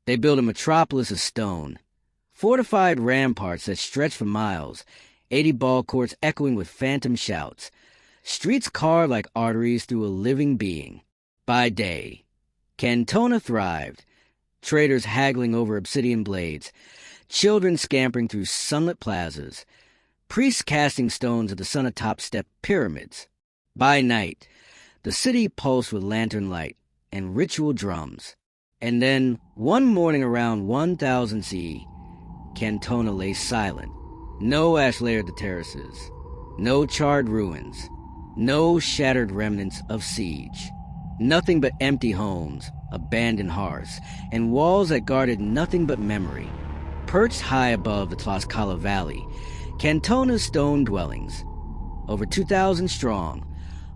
They built a metropolis of stone, fortified ramparts that stretched for miles, 80 ballcourts echoing with phantom shouts, streets carved like arteries through a living being. By day, Cantona thrived, traders haggling over obsidian blades, children scampering through sunlit plazas, priests casting stones at the sun atop step pyramids. By night, the city pulsed with lantern light and ritual drums. And then, one morning around 1000 CE, Cantona lay silent. No ash-layered terraces, no charred ruins, no shattered remnants of siege. Nothing but empty homes, abandoned hearths, and walls that guarded nothing but memory. Perched high above the Tlaxcala Valley, Cantona's stone dwellings, over 2,000 strong,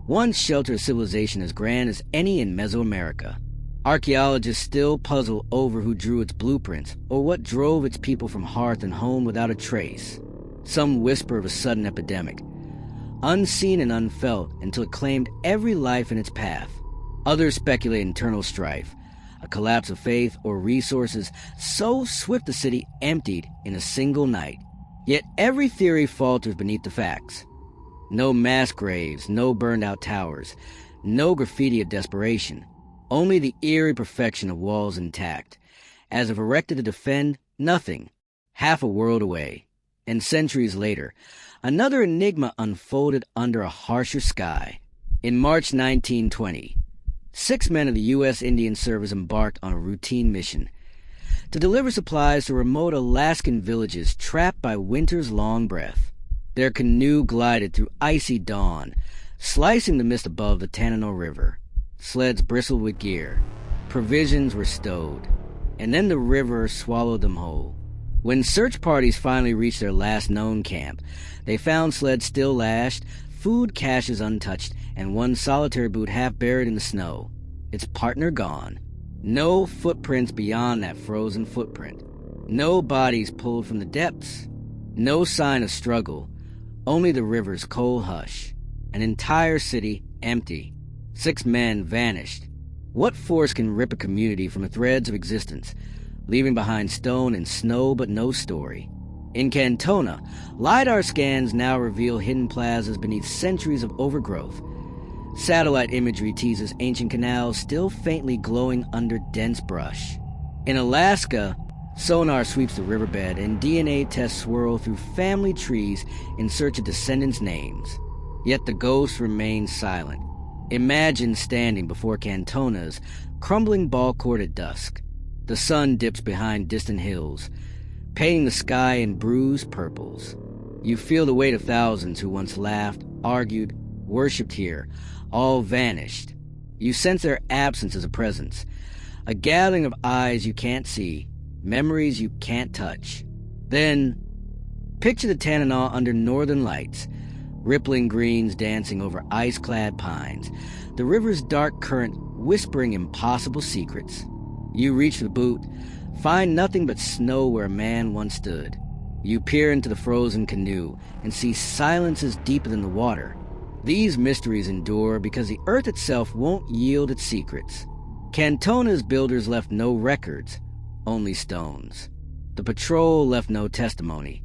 once sheltered a civilization as grand as any in Mesoamerica. Archaeologists still puzzle over who drew its blueprints or what drove its people from hearth and home without a trace. Some whisper of a sudden epidemic, unseen and unfelt until it claimed every life in its path. Others speculate internal strife, a collapse of faith or resources so swift the city emptied in a single night. Yet every theory falters beneath the facts. No mass graves, no burned-out towers, no graffiti of desperation. Only the eerie perfection of walls intact, as if erected to defend nothing, half a world away. And centuries later, another enigma unfolded under a harsher sky. In March 1920, 6 men of the U.S. Indian Service embarked on a routine mission to deliver supplies to remote Alaskan villages trapped by winter's long breath. Their canoe glided through icy dawn, slicing the mist above the Tanana River. Sleds bristled with gear. Provisions were stowed. And then the river swallowed them whole. When search parties finally reached their last known camp, they found sleds still lashed, food caches untouched, and one solitary boot half buried in the snow. Its partner gone. No footprints beyond that frozen footprint. No bodies pulled from the depths. No sign of struggle. Only the river's cold hush. An entire city empty. 6 men vanished. What force can rip a community from the threads of existence, leaving behind stone and snow but no story? In Cantona, LiDAR scans now reveal hidden plazas beneath centuries of overgrowth. Satellite imagery teases ancient canals still faintly glowing under dense brush. In Alaska, Sonar sweeps the riverbed and DNA tests swirl through family trees in search of descendants' names. Yet the ghosts remain silent. Imagine standing before Cantona's crumbling ballcourt at dusk. The sun dips behind distant hills, painting the sky in bruised purples. You feel the weight of thousands who once laughed, argued, worshipped here, all vanished. You sense their absence as a presence, a gathering of eyes you can't see, memories you can't touch. Then, picture the Tanana under northern lights, rippling greens dancing over ice-clad pines, the river's dark current whispering impossible secrets. You reach for the boot, find nothing but snow where a man once stood. You peer into the frozen canoe and see silences deeper than the water. These mysteries endure because the earth itself won't yield its secrets. Cantona's builders left no records, only stones. The patrol left no testimony,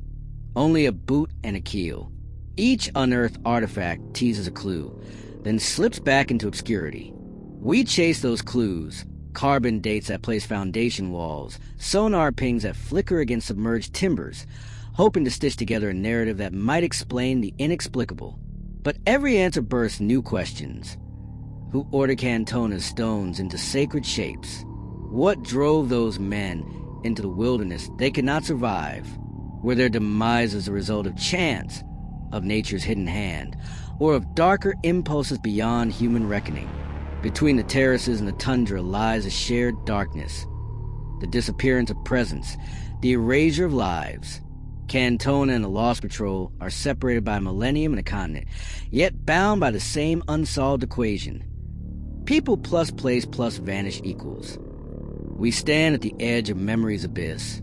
only a boot and a keel. Each unearthed artifact teases a clue, then slips back into obscurity. We chase those clues, carbon dates that place foundation walls, sonar pings that flicker against submerged timbers, hoping to stitch together a narrative that might explain the inexplicable. But every answer bursts new questions. Who ordered Cantona's stones into sacred shapes? What drove those men into the wilderness they could not survive? Were their demises a result of chance, of nature's hidden hand, or of darker impulses beyond human reckoning? Between the terraces and the tundra lies a shared darkness, the disappearance of presence, the erasure of lives. Cantona and the Lost Patrol are separated by a millennium and a continent, yet bound by the same unsolved equation. People plus place plus vanish equals. We stand at the edge of memory's abyss,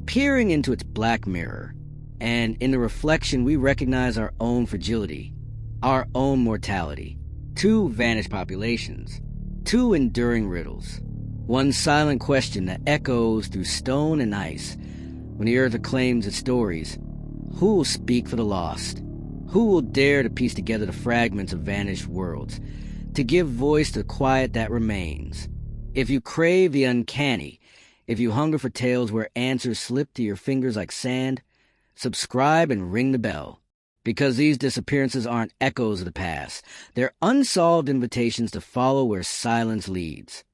peering into its black mirror, and in the reflection we recognize our own fragility, our own mortality. 2 vanished populations, 2 enduring riddles. One silent question that echoes through stone and ice. When the earth acclaims its stories, who will speak for the lost? Who will dare to piece together the fragments of vanished worlds, to give voice to the quiet that remains? If you crave the uncanny, if you hunger for tales where answers slip through your fingers like sand, subscribe and ring the bell. Because these disappearances aren't echoes of the past. They're unsolved invitations to follow where silence leads.